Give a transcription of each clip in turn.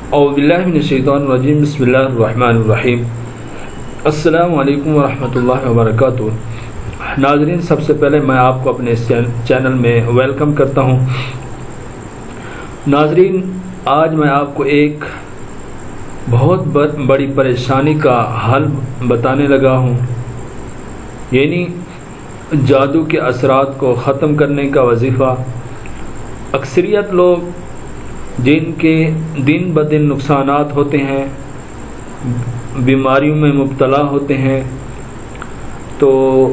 औज़ुबिल्लाहिमिनश्शैतानिर्रजीम बिस्मिल्लाहिर्रहमानिर्रहीम। अस्सलामु अलैकुम वरहमतुल्लाहि वबरकातुहू। नाज़रीन, सबसे पहले मैं आपको अपने इस चैनल में वेलकम करता हूँ। नाज़रीन, आज मैं आपको एक बहुत बड़ी परेशानी का हल बताने लगा हूँ, यानी जादू के असरात को ख़त्म करने का वजीफ़ा। अक्सरियत लोग जिनके दिन ब दिन नुकसानात होते हैं, बीमारियों में मुब्तला होते हैं, तो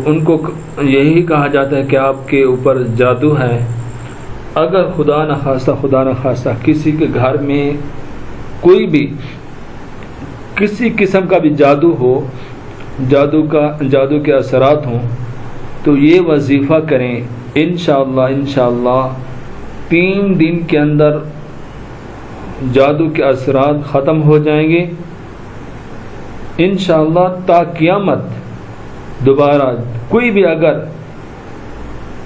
उनको यही कहा जाता है कि आपके ऊपर जादू है। अगर खुदा न खास्ता किसी के घर में कोई भी किसी किस्म का भी जादू हो, जादू के असरात हों, तो ये वजीफ़ा करें। इंशाअल्लाह 3 दिन के अंदर जादू के असरात ख़त्म हो जाएंगे इंशाअल्लाह। ता क़यामत दोबारा कोई भी अगर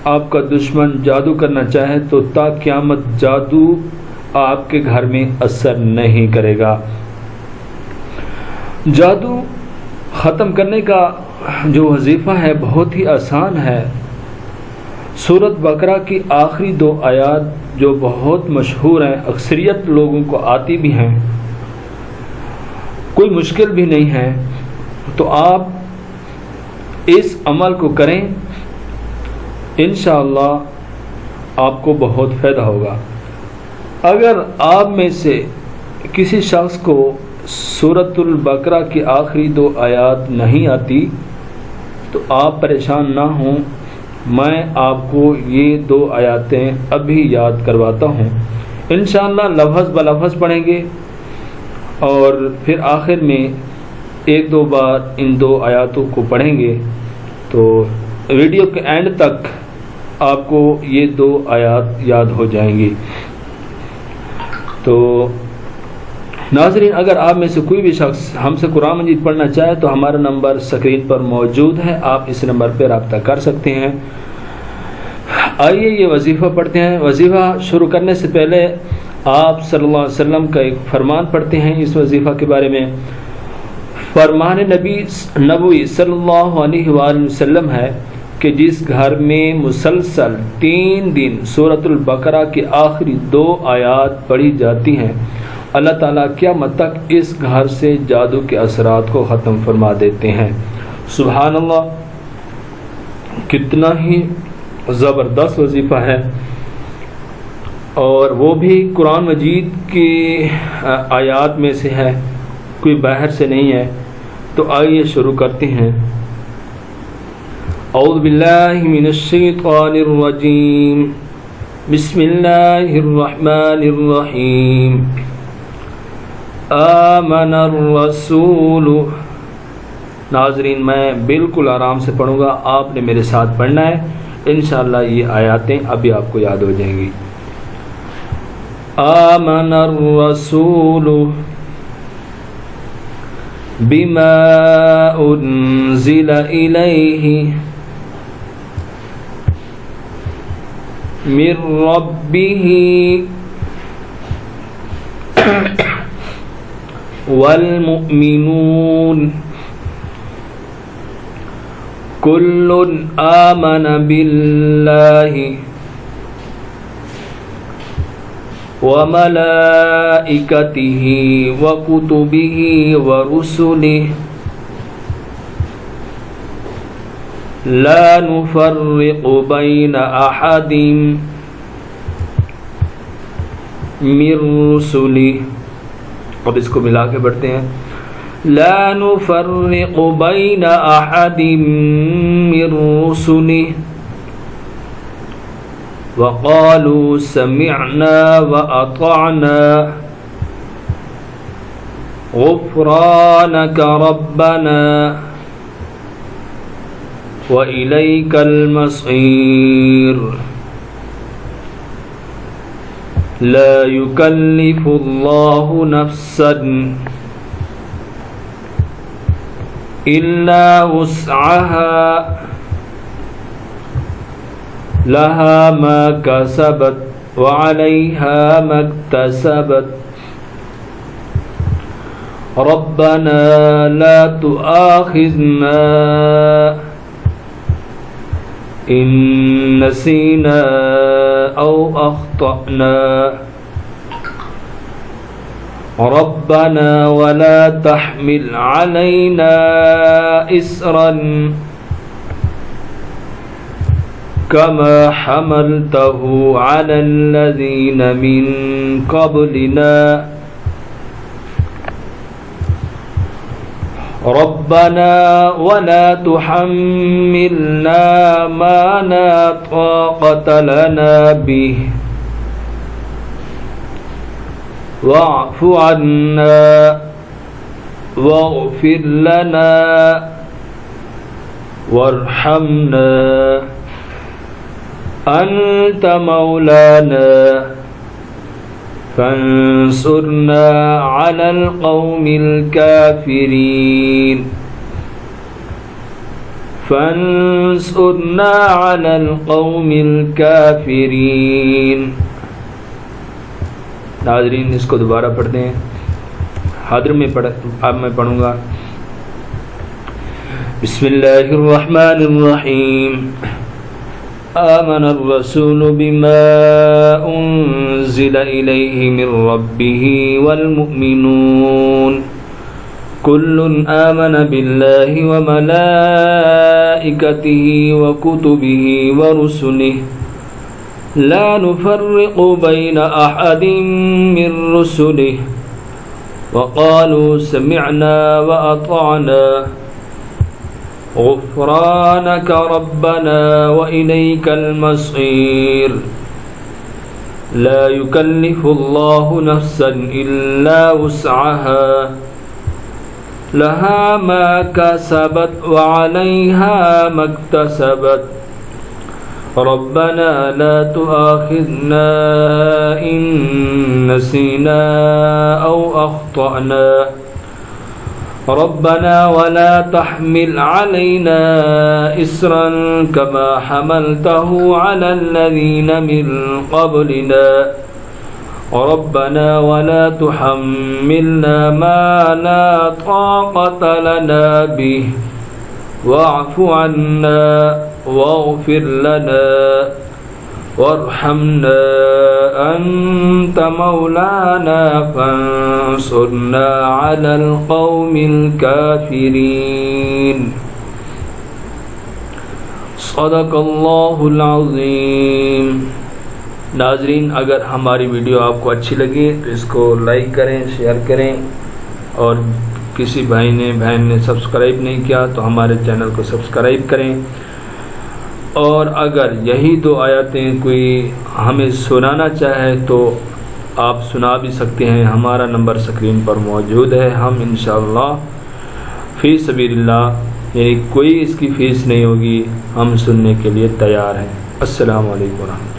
आपका दुश्मन जादू करना चाहे तो ता क़यामत जादू आपके घर में असर नहीं करेगा। जादू ख़त्म करने का जो वजीफ़ा है बहुत ही आसान है। सूरत बकरा की आखिरी 2 आयत जो बहुत मशहूर हैं, अक्सरियत लोगों को आती भी हैं, कोई मुश्किल भी नहीं है, तो आप इस अमल को करें, इंशाअल्लाह आपको बहुत फ़ायदा होगा। अगर आप में से किसी शख्स को सूरतुल बकरा की आखिरी 2 आयत नहीं आती तो आप परेशान ना हों, मैं आपको ये 2 आयतें अभी याद करवाता हूँ। इंशाअल्लाह लफ्ज़ ब लफ्ज़ पढ़ेंगे और फिर आखिर में 1-2 बार इन 2 आयतों को पढ़ेंगे, तो वीडियो के एंड तक आपको ये 2 आयत याद हो जाएंगी। तो नाज़रीन, अगर आप में से कोई भी शख्स हमसे कुरान मजीद पढ़ना चाहे तो हमारा नंबर स्क्रीन पर मौजूद है, आप इस नंबर पर रब्ता कर सकते हैं। आइए ये वजीफ़ा पढ़ते हैं। वजीफ़ा शुरू करने से पहले आप सल्लल्लाहु अलैहि वसल्लम का एक फरमान पढ़ते हैं इस वजीफ़ा के बारे में। फरमान नबी सल्लल्लाहु अलैहि वसल्लम है कि जिस घर में मुसलसल 3 दिन सूरतुल बकरा की आखिरी 2 आयत पढ़ी जाती हैं, अल्लाह ताला क़यामत तक इस घर से जादू के असरात को ख़त्म फरमा देते हैं। सुभान अल्लाह, कितना ही ज़बरदस्त वजीफ़ा है, और वो भी कुरान मजीद की आयत में से है, कोई बाहर से नहीं है। तो आइए शुरू करते हैं। औज़ु बिल्लाहि मिनश शैतानिर रजीम, बिस्मिल्लाहिर रहमानिर रहीम। आमनर रसूल। नाज़रीन, मैं बिल्कुल आराम से पढ़ूँगा, आपने मेरे साथ पढ़ना है। इंशाअल्लाह ये आयतें अभी आपको याद हो जाएंगी। आमनर रसूल बिमा उन्ज़िला इलैहि मिर रब्बिही वल मुमिनून कुल्लुन आमन बिल्लाहि व मलाइकतिही व कुतुबिही व रुसुलिही ला नुफर्रिक़ु बैन अहदिम मिर रुसुलिही। अब इसको मिला के पढ़ते हैं। ला नुफर्रिक़ु बैन अहदिम मिर रुसुलिही व क़ालू समिअना व अतअना ग़ुफ़रानक रब्बना व इलैकल मसीर। ला युकल्लिफुल्लाहु नफ्सन इल्ला वुस्अहा लहा मा कसबत व अलैहा मक्तसबत रब्बना ला तुआखिज़ना इन नसीना औ अख्तअना रब्बना वला तहमिल अलैना इसरन कमा हमलतहु अलल लज़ीना मिन क़ब्लिना रब्बना वला तुहम्मिलना मा ला ताक़त लना बिहि वाअफ़ु अन्ना वग़फ़िर लना वरहमना अंत मौलाना फंसुरना अलल क़ौमिल काफ़िरीन फंसुरना अलल क़ौमिल काफ़िरीन। नाज़रीन, इसको दोबारा पढ़ते हैं। हादर में अब मैं पढ़ूँगा। बिस्मिल्लाहिर्रहमानिर्रहीम। आमनर रसूल बिमा उन्ज़िल इलैहि मिर रब्बिही वल मुअमिनून कुल्लुन आमन बिल्लाहि व मलाइकतिही व कुतुबिही व रुसुलिही ला नुफ़र्रिक़ु बैन अहदिम मिर रुसुलिही व क़ालू समिअना व अतअना गुफ़्रानक रब्बना व इलैकल मसीर। ला युकल्लिफ़ुल्लाहु नफ़्सन इल्ला वुस्अहा लहा मा कसबत व अलैहा मक्तसबत रब्बना ला तुआखिज़ना इन नसीना औ अख्तअना रब्बना वला तहमिल अलैना इसरन कमा हमलतहु अलल लज़ीना मिन क़ब्लिना रब्बना वला तुहम्मिलना मा ला ताक़त लना बिहि वाअफ़ु अन्ना वग़फ़िर लना वरहमना अंत मौलाना फंसुरना अलल क़ौमिल काफ़िरीन। सदक़ल्लाहुल अज़ीम। नाज़रीन, अगर हमारी वीडियो आपको अच्छी लगी तो इसको लाइक करें, शेयर करें, और किसी भाई ने बहन ने सब्सक्राइब नहीं किया तो हमारे चैनल को सब्सक्राइब करें। और अगर यही दो आयतें कोई हमें सुनाना चाहे तो आप सुना भी सकते हैं। हमारा नंबर स्क्रीन पर मौजूद है। हम इंशाअल्लाह फ़ी सबीलिल्लाह, यानी कोई इसकी फ़ीस नहीं होगी, हम सुनने के लिए तैयार हैं। अस्सलामु अलैकुम।